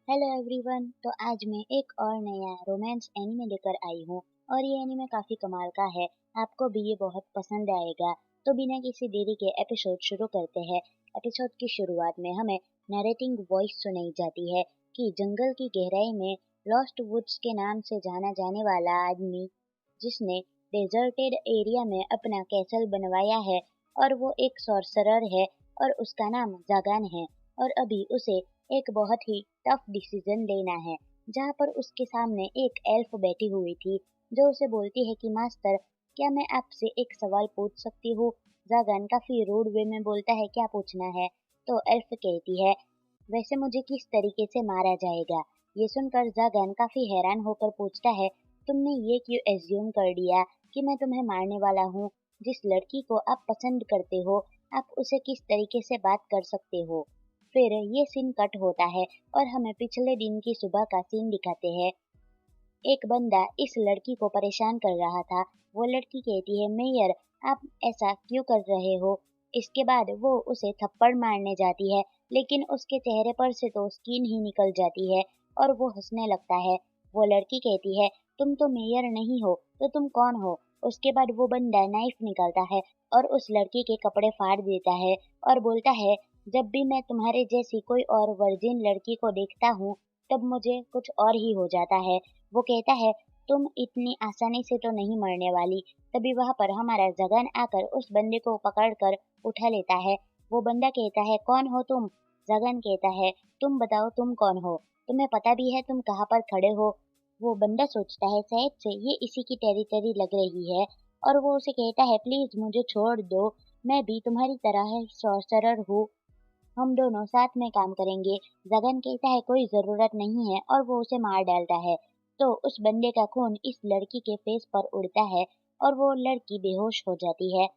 Hello everyone. तो आज मैं एक और नया रोमांस एनिमे लेकर आई हूँ और ये एनिमे काफी कमाल का है। आपको भी ये बहुत पसंद आएगा। तो बिना किसी देरी के एपिसोड शुरू करते हैं। एपिसोड की शुरुआत में हमें नरेटिंग वॉइस सुनाई जाती है कि जंगल की गहराई में लॉस्ट वुड्स के नाम से जाना जाने वाला आदमी जिसने डेजर्टेड एरिया में अपना कैसल बनवाया है और वो एक सॉर्सरर है और उसका नाम जागान है और अभी उसे एक बहुत ही टफ डिसीजन लेना है, जहाँ पर उसके सामने एक एल्फ बैठी हुई थी जो उसे बोलती है कि मास्टर, क्या मैं आपसे एक सवाल पूछ सकती हूँ। जागन काफी रूड वे में बोलता है क्या पूछना है। तो एल्फ कहती है वैसे मुझे किस तरीके से मारा जाएगा। ये सुनकर जागन काफी हैरान होकर पूछता है तुमने ये क्यों एज्यूम कर लिया कि मैं तुम्हें मारने वाला हूँ। जिस लड़की को आप पसंद करते हो आप उसे किस तरीके से बात कर सकते हो। फिर ये सीन कट होता है और हमें पिछले दिन की सुबह का सीन दिखाते हैं। एक बंदा इस लड़की को परेशान कर रहा था। वो लड़की कहती है मेयर, आप ऐसा क्यों कर रहे हो। इसके बाद वो उसे थप्पड़ मारने जाती है लेकिन उसके चेहरे पर से तो स्किन ही निकल जाती है और वो हंसने लगता है। वो लड़की कहती है तुम तो मेयर नहीं हो तो तुम कौन हो। उसके बाद वो बंदा नाइफ निकालता है और उस लड़की के कपड़े फाड़ देता है और बोलता है जब भी मैं तुम्हारे जैसी कोई और वर्जिन लड़की को देखता हूँ तब मुझे कुछ और ही हो जाता है। वो कहता है तुम इतनी आसानी से तो नहीं मरने वाली। तभी वहां पर हमारा जगन आकर उस बंदे को पकड़कर उठा लेता है। वो बंदा कहता है कौन हो तुम। जगन कहता है तुम बताओ तुम कौन हो, तुम्हें पता भी है तुम कहाँ पर खड़े हो। वो बंदा सोचता है शायद से ये इसी की टेरिटरी लग रही है और वो उसे कहता है प्लीज मुझे छोड़ दो, मैं भी तुम्हारी तरह सॉर्सरर हूँ, हम दोनों साथ में काम करेंगे। जगन कहता है कोई जरूरत नहीं है और वो उसे मार डालता है। तो उस बंदे का खून इस लड़की के फेस पर उड़ता है और वो लड़की बेहोश हो जाती है।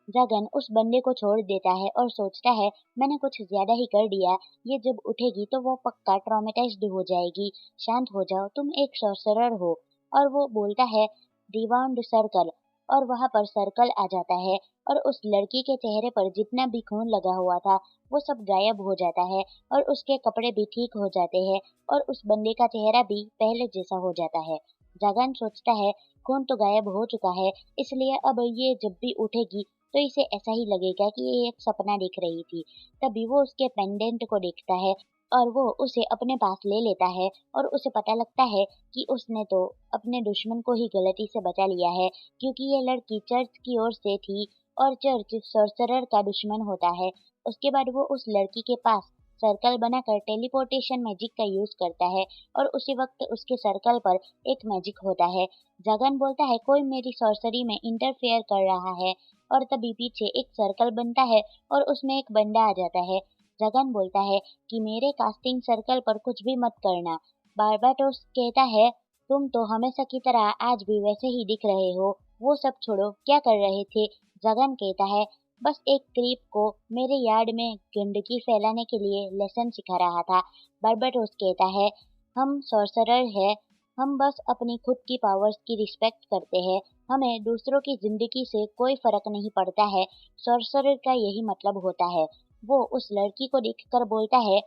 जगन उस बंदे को छोड़ देता है और सोचता है मैंने कुछ ज्यादा ही कर दिया, ये जब उठेगी तो वो पक्का ट्रॉमेटाइज्ड हो जाएगी। शांत हो जाओ, तुम एक सॉर्सरर हो। और वो बोलता है रिवाउंड सर्कल और वहां पर सर्कल आ जाता है और उस लड़की के चेहरे पर जितना भी खून लगा हुआ था वो सब गायब हो जाता है और उसके कपड़े भी ठीक हो जाते हैं और उस बंदे का चेहरा भी पहले जैसा हो जाता है। जगन सोचता है खून तो गायब हो चुका है, इसलिए अब ये जब भी उठेगी तो इसे ऐसा ही लगेगा कि ये एक सपना देख रही थी। तभी वो उसके पेंडेंट को देखता है और वो उसे अपने पास ले लेता है और उसे पता लगता है कि उसने तो अपने दुश्मन को ही गलती से बचा लिया है, क्योंकि ये लड़की चर्च की ओर से थी और चर्च सॉर्सरर का दुश्मन होता है। उसके बाद वो उस लड़की के पास सर्कल बनाकर टेलीपोर्टेशन मैजिक का यूज करता है और उसी वक्त उसके सर्कल पर एक मैजिक होता है। जगन बोलता है कोई मेरी सॉर्सरी में इंटरफेयर कर रहा है और तभी पीछे एक सर्कल बनता है और उसमें एक बंदा आ जाता है। जगन बोलता है कि मेरे कास्टिंग सर्कल पर कुछ भी मत करना। बार्बाटोस कहता है तुम तो हमेशा की तरह आज भी वैसे ही दिख रहे हो, वो सब छोड़ो, क्या कर रहे थे। जगन कहता है बस एक क्रीप को मेरे यार्ड में गंदगी फैलाने के लिए लेसन सिखा रहा था। बार्बाटोस कहता है हम सॉर्सरर है, हम बस अपनी खुद की पावर्स की रिस्पेक्ट करते हैं, हमें दूसरों की जिंदगी से कोई फर्क नहीं पड़ता है। सॉर्सरर का यही मतलब होता है। वो उस लड़की को देखकर बोलता है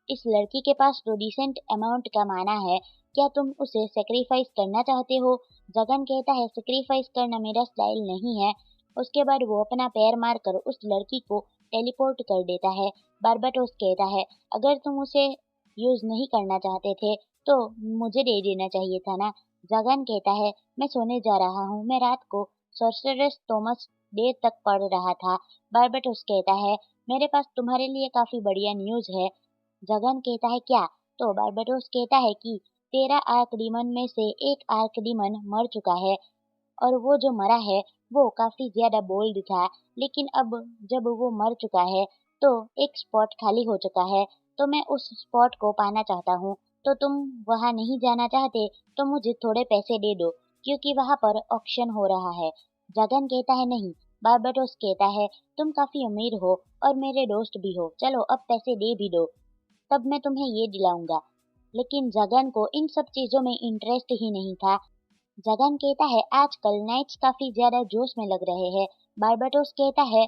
इस लड़की के पास तो डिसेंट अमाउंट का माना है, क्या तुम उसे सेक्रीफाइस करना चाहते हो। जगन कहता है सेक्रीफाइस करना मेरा स्टाइल नहीं है। उसके बाद वो अपना पैर मारकर उस लड़की को टेलीपोर्ट कर देता है। बार्बाटोस कहता है अगर तुम उसे यूज नहीं करना चाहते थे तो मुझे दे देना चाहिए था ना। जगन कहता है मैं सोने जा रहा हूँ, मैं रात को सॉर्सरस थॉमस देर तक पढ़ रहा था। बार्बाटोस कहता है मेरे पास तुम्हारे लिए काफी बढ़िया न्यूज है। जगन कहता है क्या। तो बार्बाडोस कहता है कि 13 आर्क डीमन में से एक आर्क डीमन मर चुका है और वो जो मरा है वो काफी ज्यादा बोल्ड था, लेकिन अब जब वो मर चुका है तो एक स्पॉट खाली हो चुका है, तो मैं उस स्पॉट को पाना चाहता हूँ। तो तुम वहां नहीं जाना चाहते तो मुझे थोड़े पैसे दे दो, क्योंकि वहां पर ऑक्शन हो रहा है। जगन कहता है नहीं। बार्बाडोस कहता है तुम काफी अमीर हो और मेरे दोस्त भी हो, चलो अब पैसे दे भी दो, तब मैं तुम्हें ये दिलाऊंगा। लेकिन जगन को इन सब चीजों में इंटरेस्ट ही नहीं था। जगन कहता है आजकल नाइट्स काफी ज्यादा जोश में लग रहे हैं। बार्बाटोस कहता है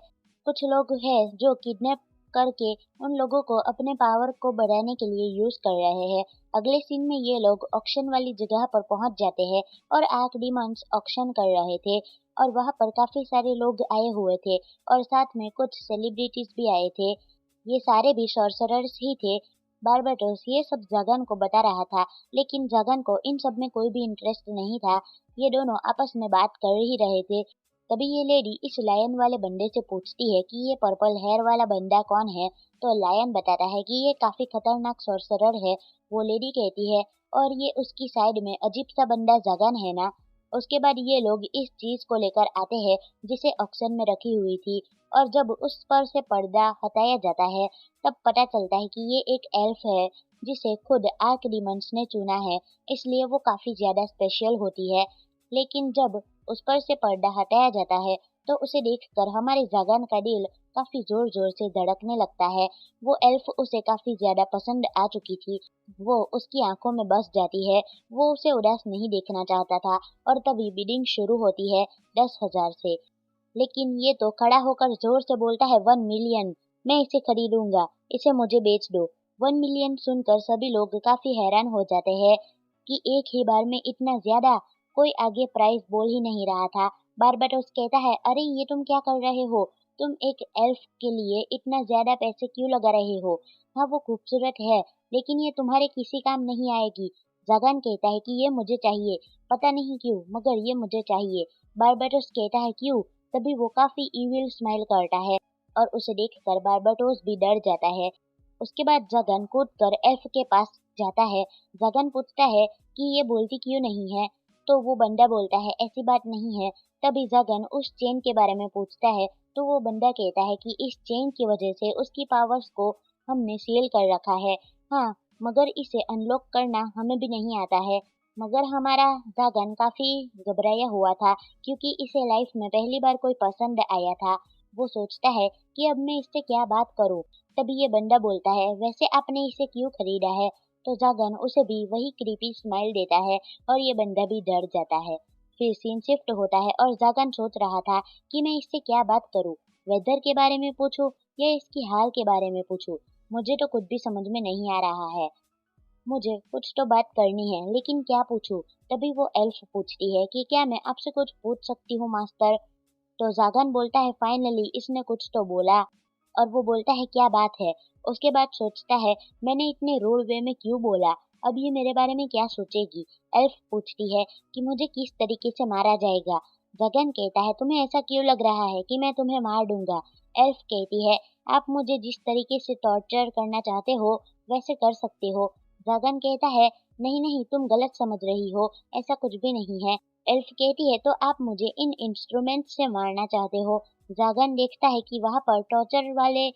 कुछ लोग हैं जो किडनैप करके उन लोगों को अपने पावर को बढ़ाने के लिए यूज कर रहे हैं। अगले सीन में ये लोग ऑक्शन वाली जगह पर पहुंच जाते हैं और आर्क डीमंस ऑक्शन कर रहे थे और वहां पर काफी सारे लोग आए हुए थे और साथ में कुछ सेलिब्रिटीज भी आए थे। ये सारे भी सॉर्सरर्स ही थे। बार्बाटोस ये सब जगन को बता रहा था, लेकिन जगन को इन सब में कोई भी इंटरेस्ट नहीं था। ये दोनों आपस में बात कर ही रहे थे। तभी ये लेडी इस लायन वाले बंदे से पूछती है कि ये पर्पल हेयर वाला बंदा कौन है। तो लायन बताता है कि ये काफी खतरनाक सॉर्सरर है। वो लेडी कहती है और ये उसकी साइड में अजीब सा बंदा जगन है ना। उसके बाद ये लोग इस चीज को लेकर आते हैं जिसे ऑक्शन में रखी हुई थी और जब उस पर से पर्दा हटाया जाता है तब पता चलता है कि ये एक एल्फ है जिसे खुद आर्क डीमंस ने चुना है, इसलिए वो काफी ज्यादा स्पेशल होती है। लेकिन जब उस पर से पर्दा हटाया जाता है तो उसे देखकर हमारे जागान का दिल काफी जोर जोर से धड़कने लगता है। वो एल्फ उसे काफी ज्यादा पसंद आ चुकी थी। वो उसकी आंखों में बस जाती है। वो उसे उदास नहीं देखना चाहता था और तभी बिडिंग शुरू होती है 10,000 से। लेकिन ये तो खड़ा होकर जोर से बोलता है 1 मिलियन, मैं इसे खरीदूंगा, इसे मुझे बेच दो। 1 मिलियन सुनकर सभी लोग काफी हैरान हो जाते हैं कि एक ही बार में इतना ज्यादा। कोई आगे प्राइस बोल ही नहीं रहा था। बारबाटोस कहता है, अरे ये तुम क्या कर रहे हो? तुम एक एल्फ के लिए इतना ज्यादा पैसे क्यों लगा रहे हो? हाँ वो खूबसूरत है, लेकिन ये तुम्हारे किसी काम नहीं आएगी। जगन कहता है कि ये मुझे चाहिए, पता नहीं क्यों मगर ये मुझे चाहिए। बारबाटोस कहता है क्यों? तभी वो काफी इविल स्माइल करता है और उसे देखकर बारबाटोस भी डर जाता है। उसके बाद जगन कूद कर एल्फ के पास जाता है। जगन पूछता है कि ये बोलती क्यों नहीं है? तो वो बंदा बोलता है ऐसी बात नहीं है। तभी जगन उस चेन के बारे में पूछता है तो वो बंदा कहता है कि इस चेन की वजह से उसकी पावर्स को हमने सील कर रखा है। हाँ, मगर इसे अनलॉक करना हमें भी नहीं आता है। मगर हमारा जगन काफी घबराया हुआ था क्योंकि इसे लाइफ में पहली बार कोई पसंद आया था। वो सोचता है कि अब मैं इससे क्या बात करूं। तभी ये बंदा बोलता है वैसे आपने इसे क्यों खरीदा है? तो जागन उसे भी वही क्रीपी स्माइल देता है और ये बंदा भी डर जाता है। फिर सीन शिफ्ट होता है और जागन सोच रहा था कि मैं इससे क्या बात करूं, वेदर के बारे में पूछूं या इसकी हाल के बारे में पूछूं। मुझे तो कुछ भी समझ में नहीं आ रहा है। मुझे कुछ तो बात करनी है, लेकिन क्या पूछूं? तभी वो एल्फ पूछती है कि क्या मैं आपसे कुछ पूछ सकती हूँ मास्टर? तो जागन बोलता है फाइनली इसने कुछ तो बोला और वो बोलता है क्या बात है। उसके बाद सोचता है मैंने इतने रूड वे में क्यों बोला, अब ये मेरे बारे में क्या सोचेगी। एल्फ पूछती है कि मुझे किस तरीके से मारा जाएगा। गगन कहता है तुम्हें ऐसा क्यों लग रहा है कि मैं तुम्हें मार दूंगा। एल्फ कहती है आप मुझे जिस तरीके से टॉर्चर करना चाहते हो वैसे कर सकते हो। गगन कहता है नहीं नहीं तुम गलत समझ रही हो, ऐसा कुछ भी नहीं है। एल्फ कहती है तो आप मुझे इन इंस्ट्रूमेंट से मारना चाहते हो। जागन देखता है कि वहां पर टॉर्चर वाले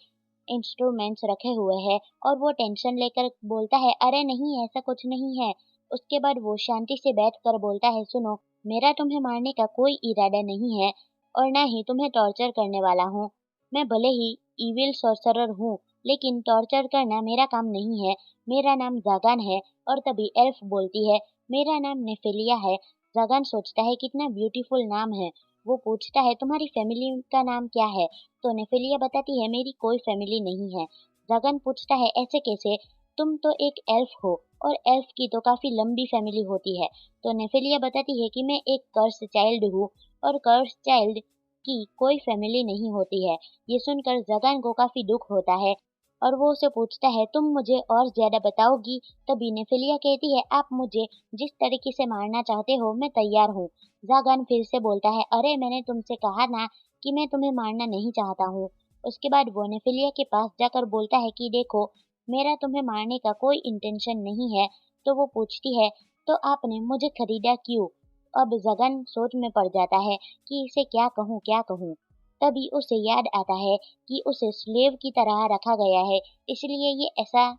इंस्ट्रूमेंट्स रखे हुए हैं और वो टेंशन लेकर बोलता है अरे नहीं ऐसा कुछ नहीं है। उसके बाद वो शांति से बैठ कर बोलता है सुनो, मेरा तुम्हें मारने का कोई इरादा नहीं है और ना ही तुम्हें टॉर्चर करने वाला हूँ। मैं भले ही इविल सॉर्सरर हूँ, लेकिन टॉर्चर करना मेरा काम नहीं है। मेरा नाम जागान है। और तभी एल्फ बोलती है मेरा नाम नेफेलिया है। जागान सोचता है कितना ब्यूटीफुल नाम है। वो पूछता है तुम्हारी फैमिली का नाम क्या है? तो नेफेलिया बताती है मेरी कोई फैमिली नहीं है। जागान पूछता है ऐसे कैसे, तुम तो एक एल्फ हो और एल्फ की तो काफी लंबी फैमिली होती है। तो नेफेलिया बताती है कि मैं एक कर्स चाइल्ड हूँ और कर्स चाइल्ड की कोई फैमिली नहीं होती है। ये सुनकर जागान को काफी दुख होता है और वो उसे पूछता है तुम मुझे और ज्यादा बताओगी? तभी नेफेलिया कहती है आप मुझे जिस तरीके से मारना चाहते हो मैं तैयार हूँ। जागन फिर से बोलता है अरे मैंने तुमसे कहा ना कि मैं तुम्हें मारना नहीं चाहता हूँ। उसके बाद वो नेफेलिया के पास जाकर बोलता है कि देखो मेरा तुम्हें मारने का कोई इंटेंशन नहीं है। तो वो पूछती है तो आपने मुझे खरीदा क्यों? अब जगन सोच में पड़ जाता है कि इसे क्या कहूँ क्या कहूँ। तभी उसे याद आता है कि उसे स्लेव की तरह रखा गया है, इसलिए ये ऐसा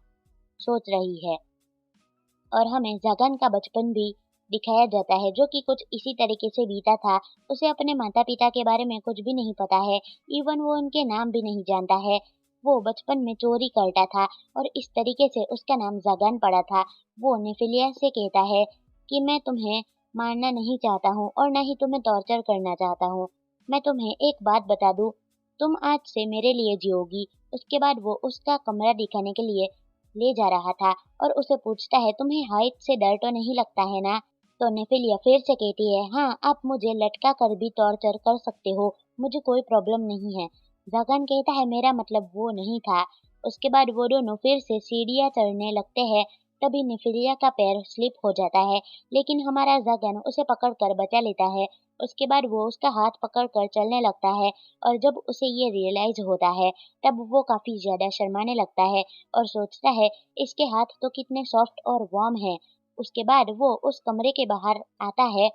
सोच रही है। और हमें जगन का बचपन भी दिखाया जाता है जो कि कुछ इसी तरीके से बीता था। उसे अपने माता पिता के बारे में कुछ भी नहीं पता है, इवन वो उनके नाम भी नहीं जानता है। वो बचपन में चोरी करता था और इस तरीके से उसका नाम जगन पड़ा था। वो नेफिलिया से कहता है कि मैं तुम्हें मारना नहीं चाहता हूँ और न ही तुम्हें टॉर्चर करना चाहता हूँ। मैं तुम्हें एक बात बता दूं, तुम आज से मेरे लिए जियोगी। उसके बाद वो उसका कमरा दिखाने के लिए ले जा रहा था और उसे पूछता है, तुम्हें हाइट से डर तो नहीं लगता है ना? तो नेफिलिया फिर से कहती है, हाँ, आप मुझे लटका कर भी टॉर्चर कर सकते हो, मुझे कोई प्रॉब्लम नहीं है। जागन कहता है, मेरा मतलब वो नहीं था। उसके बाद वो दोनों फिर से सीढ़ियाँ चढ़ने लगते हैं। तभी नेफिलिया का पैर स्लिप हो जाता है, लेकिन हमारा जागन उसे पकड़कर बचा लेता है। उसके बाद वो उसका हाथ पकड़कर चलने लगता है और जब उसे ये रियलाइज होता है तब वो काफी ज्यादा शर्माने लगता है और सोचता है, इसके हाथ तो कितने सॉफ्ट और वार्म हैं। उसके बाद वो उस कमरे के बाहर आता है।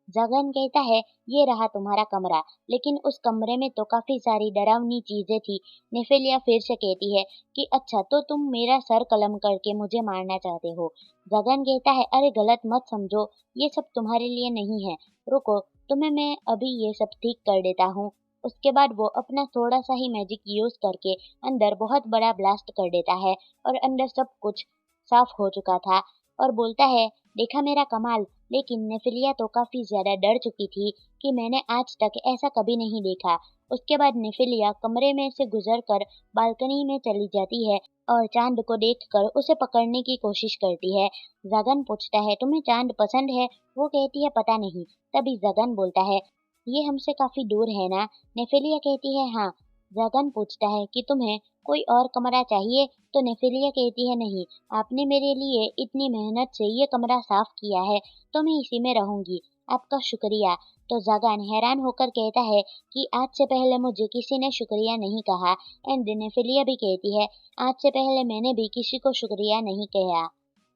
जगन कहता है, ये रहा तुम्हारा कमरा, लेकिन उस कमरे में तो काफी सारी डरावनी चीजें थी। नेफेलिया फिर से कहती है कि अच्छा, तो तुम मेरा सर कलम करके मुझे मारना चाहते हो। जगन कहता है, अरे गलत मत समझो, ये सब तुम्हारे लिए नहीं है, रुको, तुम्हें मैं अभी ये सब ठीक कर देता हूँ। उसके बाद वो अपना थोड़ा सा ही मैजिक यूज करके अंदर बहुत बड़ा ब्लास्ट कर देता है और अंदर सब कुछ साफ हो चुका था और बोलता है, देखा मेरा कमाल। लेकिन नेफिलिया तो काफी ज्यादा डर चुकी थी कि मैंने आज तक ऐसा कभी नहीं देखा। उसके बाद नेफिलिया कमरे में से गुजरकर बालकनी में चली जाती है और चांद को देखकर उसे पकड़ने की कोशिश करती है। जगन पूछता है, तुम्हें चांद पसंद है? वो कहती है, पता नहीं। तभी जगन बोलता है, ये हमसे काफी दूर है ना? नेफिलिया कहती है, हाँ। जगन पूछता है कि तुम्हें कोई और कमरा चाहिए? तो नेफिलिया कहती है, नहीं, आपने मेरे लिए इतनी मेहनत से ये कमरा साफ किया है, तो मैं इसी में रहूंगी। आपका शुक्रिया। तो जागान हैरान होकर कहता है कि आज से पहले मुझे किसी ने शुक्रिया नहीं कहा। एंड नेफिलिया भी कहती है, आज से पहले मैंने भी किसी को शुक्रिया नहीं कहा।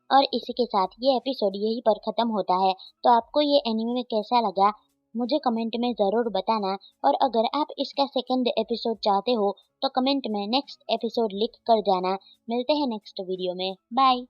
और इसी के साथ ये एपिसोड यहीं पर खत्म होता है। तो आपको ये एनिमे कैसा लगा, मुझे कमेंट में ज़रूर बताना। और अगर आप इसका सेकंड एपिसोड चाहते हो तो कमेंट में नेक्स्ट एपिसोड लिख कर जाना। मिलते हैं नेक्स्ट वीडियो में। बाय।